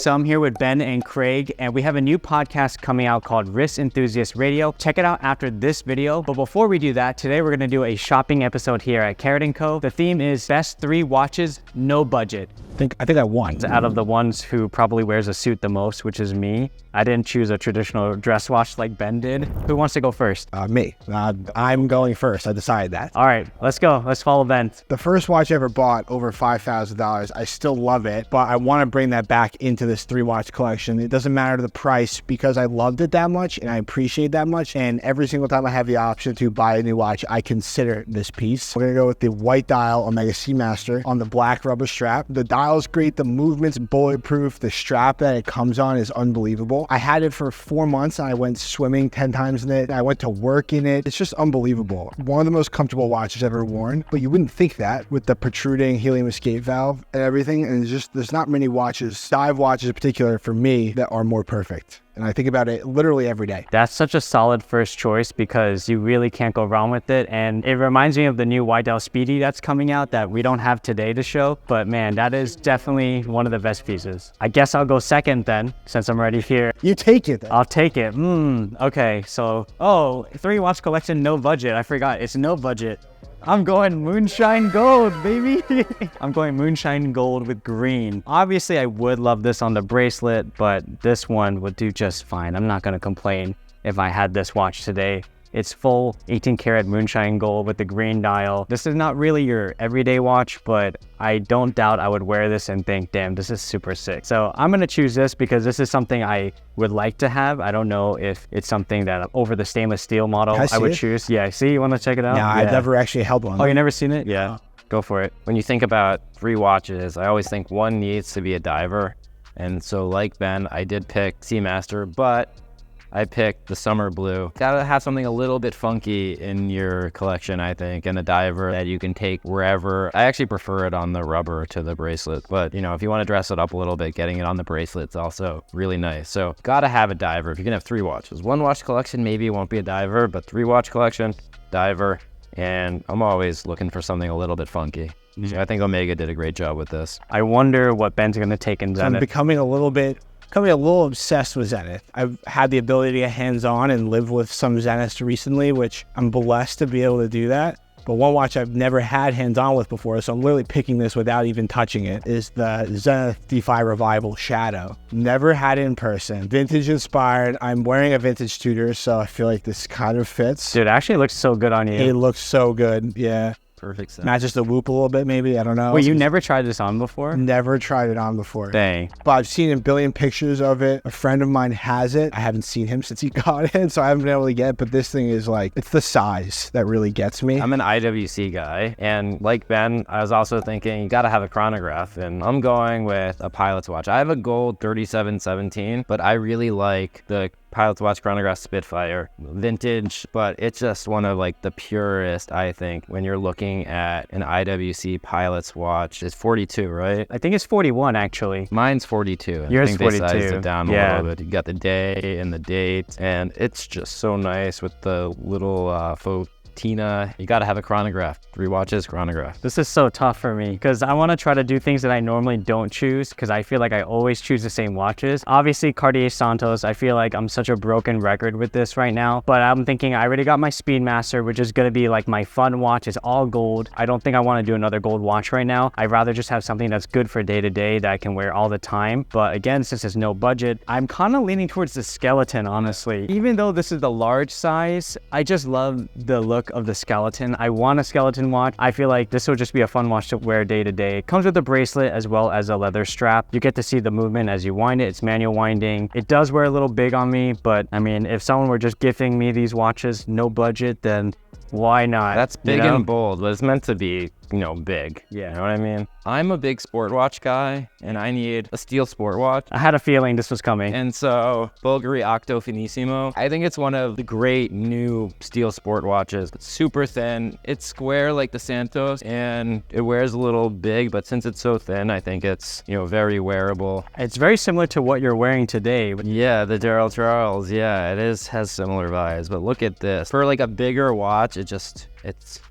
So I'm here with Ben and Craig, and we have a new podcast coming out called Wrist Enthusiast Radio. Check it out after this video. But before we do that, today we're going to do a shopping episode here at Carrot & Co. The theme is best 3 watches, no budget. I think I won. Out of the ones who probably wears a suit the most, which is me, I didn't choose a traditional dress watch like Ben did. Who wants to go first? Me. I'm going first. I decided that. All right, let's go. Let's follow Ben. The first watch I ever bought, over $5,000. I still love it, but I want to bring that back into this 3-watch collection. It doesn't matter the price because I loved it that much and I appreciate that much. And every single time I have the option to buy a new watch, I consider this piece. We're going to go with the white dial Omega Seamaster on the black rubber strap. The dial is great. The movement's bulletproof. The strap that it comes on is unbelievable. I had it for 4 months and I went swimming 10 times in it. I went to work in it. It's just unbelievable. One of the most comfortable watches ever worn, but you wouldn't think that with the protruding helium escape valve and everything. And there's not many watches, dive watches in particular for me, that are more perfect. And I think about it literally every day. That's such a solid first choice because you really can't go wrong with it. And it reminds me of the new white dial Speedy that's coming out that we don't have today to show. But man, that is definitely one of the best pieces. I guess I'll go second then, since I'm already here. You take it then. I'll take it. Okay, so, 3-watch collection, no budget. I forgot, it's no budget. I'm going moonshine gold, baby. I'm going moonshine gold with green. Obviously, I would love this on the bracelet, but this one would do just fine. I'm not gonna complain if I had this watch today. It's full 18 karat moonshine gold with the green dial. This is not really your everyday watch, but I don't doubt I would wear this and think, damn, this is super sick. So I'm gonna choose this because this is something I would like to have. I don't know if it's something that over the stainless steel model I would choose. Yeah, see, you wanna check it out? No, I've never actually held one. Oh, you never seen it? Yeah, go for it. When you think about 3 watches, I always think one needs to be a diver. And so like Ben, I did pick Seamaster, but I picked the summer blue. Gotta have something a little bit funky in your collection, I think, and a diver that you can take wherever. I actually prefer it on the rubber to the bracelet, but you know, if you want to dress it up a little bit, getting it on the bracelet's also really nice. So gotta have a diver if you can have 3 watches. 1-watch collection, maybe it won't be a diver, but 3-watch collection, diver, and I'm always looking for something a little bit funky. So I think Omega did a great job with this. I wonder what Ben's gonna take in Zenith. I'm becoming a little obsessed with Zenith. I've had the ability to get hands-on and live with some Zeniths recently, which I'm blessed to be able to do that. But one watch I've never had hands-on with before, so I'm literally picking this without even touching it, is the Zenith Defy Revival Shadow. Never had it in person. Vintage inspired. I'm wearing a vintage Tudor, so I feel like this kind of fits. Dude, it actually looks so good on you. It looks so good, yeah. Perfect set. Matches the whoop a little bit, maybe. I don't know. Wait, you never tried this on before? Never tried it on before. Dang. But I've seen a billion pictures of it. A friend of mine has it. I haven't seen him since he got it, so I haven't been able to get it. But this thing is like, it's the size that really gets me. I'm an IWC guy, and like Ben, I was also thinking you gotta have a chronograph, and I'm going with a pilot's watch. I have a gold 3717, but I really like the pilot's watch chronograph Spitfire, vintage, but it's just one of like the purest, I think, when you're looking at an IWC pilot's watch. It's 42, right? I think it's 41 actually. Mine's 42. Yours I think 42. They sized it down a little bit. You got the day and the date, and it's just so nice with the little faux Tina. You gotta have a chronograph. 3 watches, chronograph. This is so tough for me because I want to try to do things that I normally don't choose because I feel like I always choose the same watches. Obviously Cartier Santos, I feel like I'm such a broken record with this right now, but I'm thinking I already got my Speedmaster, which is going to be like my fun watch. Is all gold. I don't think I want to do another gold watch right now. I'd rather just have something that's good for day to day that I can wear all the time. But again, since there's no budget, I'm kind of leaning towards the skeleton, honestly. Even though this is the large size, I just love the look of the skeleton. I want a skeleton watch. I feel like this will just be a fun watch to wear day to day. It comes with a bracelet as well as a leather strap. You get to see the movement as you wind it. It's manual winding. It does wear a little big on me, but I mean, if someone were just gifting me these watches, no budget, then why not? That's big and bold, but it's meant to be, you know, big. Yeah. You know what I mean? I'm a big sport watch guy, and I need a steel sport watch. I had a feeling this was coming. And so, Bulgari Octo Finissimo, I think it's one of the great new steel sport watches. It's super thin. It's square like the Santos, and it wears a little big, but since it's so thin, I think it's, you know, very wearable. It's very similar to what you're wearing today. Yeah, the Daryl Charles. Yeah, it has similar vibes, but look at this. For like a bigger watch, it's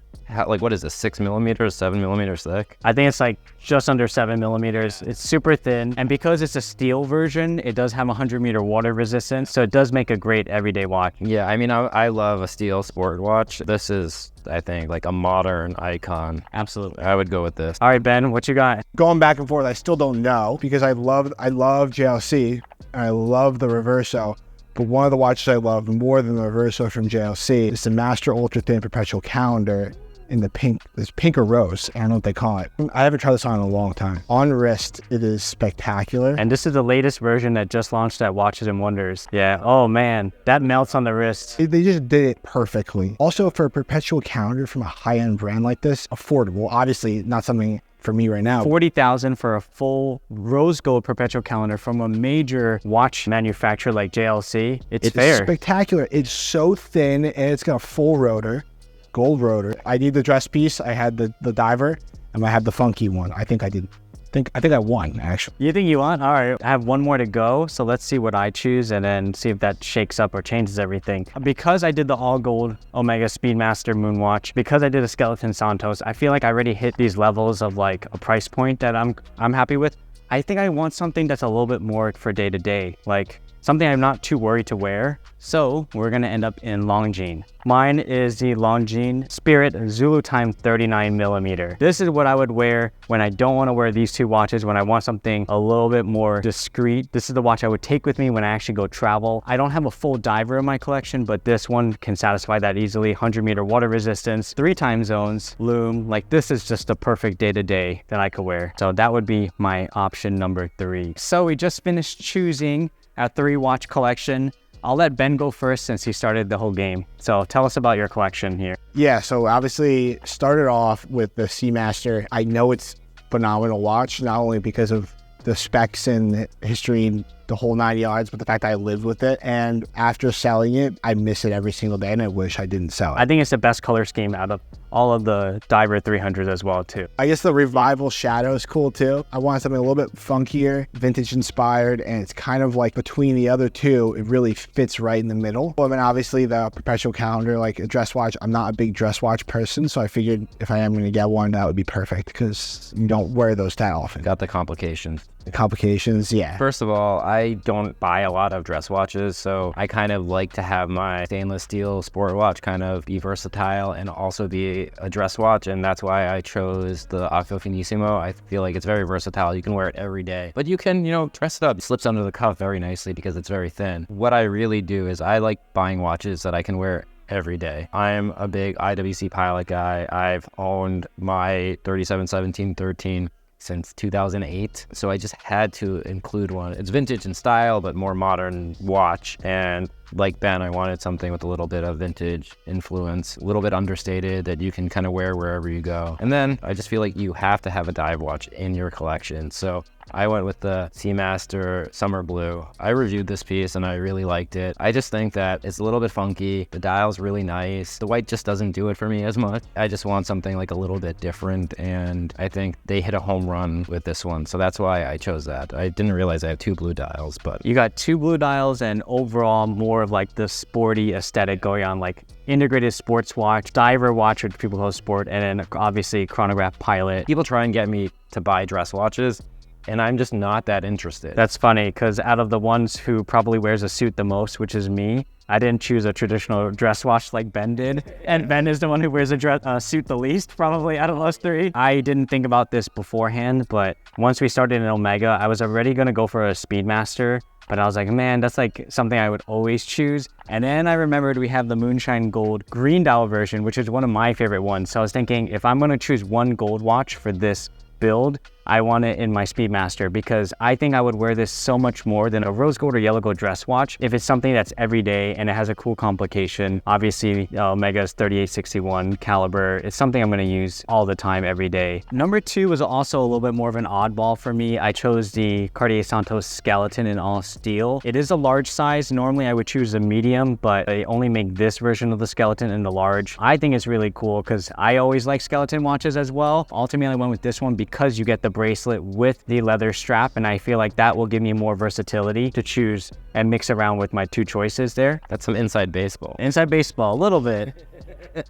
like, what is this, 6 millimeters, 7 millimeters thick? I think it's like just under 7 millimeters. It's super thin. And because it's a steel version, it does have 100-meter water resistance. So it does make a great everyday watch. Yeah, I mean, I love a steel sport watch. This is, I think, like a modern icon. Absolutely. I would go with this. All right, Ben, what you got? Going back and forth, I still don't know because I love JLC and I love the Reverso. But one of the watches I love more than the Reverso from JLC is the Master Ultra Thin Perpetual Calendar in the pink, this pink or rose. I don't know what they call it. I haven't tried this on in a long time. On wrist, it is spectacular. And this is the latest version that just launched at Watches and Wonders. Yeah. Oh man, that melts on the wrist. They just did it perfectly. Also, for a perpetual calendar from a high-end brand like this, affordable. Obviously, not something for me right now. $40,000 for a full rose gold perpetual calendar from a major watch manufacturer like JLC. It's fair. Spectacular. It's so thin and it's got a full rotor, gold rotor. I need the dress piece. I had the diver and I had the funky one. I think I won, actually. You think you won? All right. I have one more to go. So let's see what I choose and then see if that shakes up or changes everything. Because I did the all gold Omega Speedmaster Moonwatch, because I did a Skeleton Santos, I feel like I already hit these levels of like a price point that I'm happy with. I think I want something that's a little bit more for day to day, like something I'm not too worried to wear. So we're gonna end up in Longines. Mine is the Longines Spirit Zulu Time 39 millimeter. This is what I would wear when I don't want to wear these two watches, when I want something a little bit more discreet. This is the watch I would take with me when I actually go travel. I don't have a full diver in my collection, but this one can satisfy that easily. 100-meter water resistance, 3 time zones, lume. Like this is just a perfect day-to-day that I could wear. So that would be my option number 3. So we just finished choosing our 3 watch collection. I'll let Ben go first since he started the whole game. So tell us about your collection here. Yeah, so obviously started off with the Seamaster. I know it's phenomenal watch, not only because of the specs and history and the whole 9 yards, but the fact that I lived with it. And after selling it, I miss it every single day and I wish I didn't sell it. I think it's the best color scheme out of all of the Diver 300s as well too. I guess the Revival Shadow is cool too. I wanted something a little bit funkier, vintage inspired, and it's kind of like between the other two, it really fits right in the middle. I mean, obviously the Perpetual Calendar, like a dress watch, I'm not a big dress watch person, so I figured if I am going to get one, that would be perfect because you don't wear those that often. Got the complications. The complications, yeah. First of all, I don't buy a lot of dress watches, so I kind of like to have my stainless steel sport watch kind of be versatile and also be a dress watch, and that's why I chose the Octo Finissimo. I feel like it's very versatile. You can wear it every day, but you can, dress it up. It slips under the cuff very nicely because it's very thin. What I really do is I like buying watches that I can wear every day. I'm a big IWC Pilot guy. I've owned my 371713 since 2008, so I just had to include one. It's vintage in style, but more modern watch, and like Ben, I wanted something with a little bit of vintage influence, a little bit understated that you can kind of wear wherever you go. And then I just feel like you have to have a dive watch in your collection, so I went with the Seamaster Summer Blue. I reviewed this piece and I really liked it. I just think that it's a little bit funky. The dial's really nice. The white just doesn't do it for me as much. I just want something like a little bit different, and I think they hit a home run with this one. So that's why I chose that. I didn't realize I have 2 blue dials, but you got 2 blue dials and overall more of like the sporty aesthetic going on, like integrated sports watch, diver watch, which people call sport, and then obviously chronograph pilot. People try and get me to buy dress watches, and I'm just not that interested. That's funny because out of the ones who probably wears a suit the most, which is me, I didn't choose a traditional dress watch like Ben did. And Ben is the one who wears a suit the least, probably out of us 3. I didn't think about this beforehand, but once we started in Omega, I was already going to go for a Speedmaster. But I was like, man, that's like something I would always choose. And then I remembered we have the Moonshine Gold green dial version, which is one of my favorite ones. So I was thinking, if I'm going to choose one gold watch for this build, I want it in my Speedmaster because I think I would wear this so much more than a rose gold or yellow gold dress watch if it's something that's every day and it has a cool complication. Obviously, Omega's 3861 caliber. It's something I'm going to use all the time, every day. Number 2 was also a little bit more of an oddball for me. I chose the Cartier Santos Skeleton in all steel. It is a large size. Normally, I would choose a medium, but they only make this version of the Skeleton in the large. I think it's really cool because I always like Skeleton watches as well. Ultimately, I went with this one because you get the bracelet with the leather strap, and I feel like that will give me more versatility to choose and mix around with my 2 choices there. That's some inside baseball. Inside baseball, a little bit.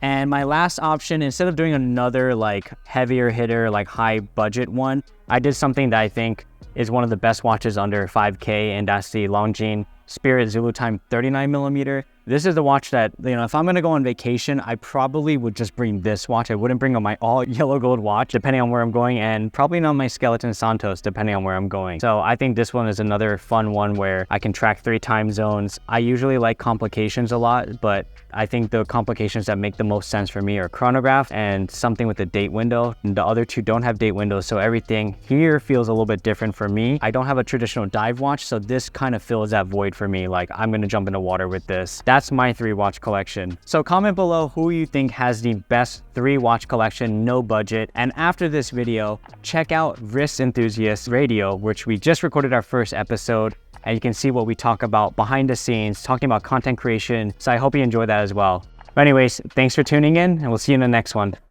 And my last option, instead of doing another like heavier hitter, like high budget one, I did something that I think is one of the best watches under 5K, and that's the Longines Spirit Zulu Time 39mm. This is the watch that, you know, if I'm gonna go on vacation, I probably would just bring this watch. I wouldn't bring on my all yellow gold watch, depending on where I'm going, and probably not my Skeleton Santos, depending on where I'm going. So I think this one is another fun one where I can track 3 time zones. I usually like complications a lot, but I think the complications that make the most sense for me are chronograph and something with a date window. The other two don't have date windows, so everything here feels a little bit different for me. I don't have a traditional dive watch, so this kind of fills that void for me. Like, I'm gonna jump into water with this. That's my 3 watch collection. So comment below who you think has the best 3 watch collection, no budget. And after this video, check out Wrist Enthusiast Radio, which we just recorded our first episode. And you can see what we talk about behind the scenes, talking about content creation. So I hope you enjoy that as well. But anyways, thanks for tuning in, and we'll see you in the next one.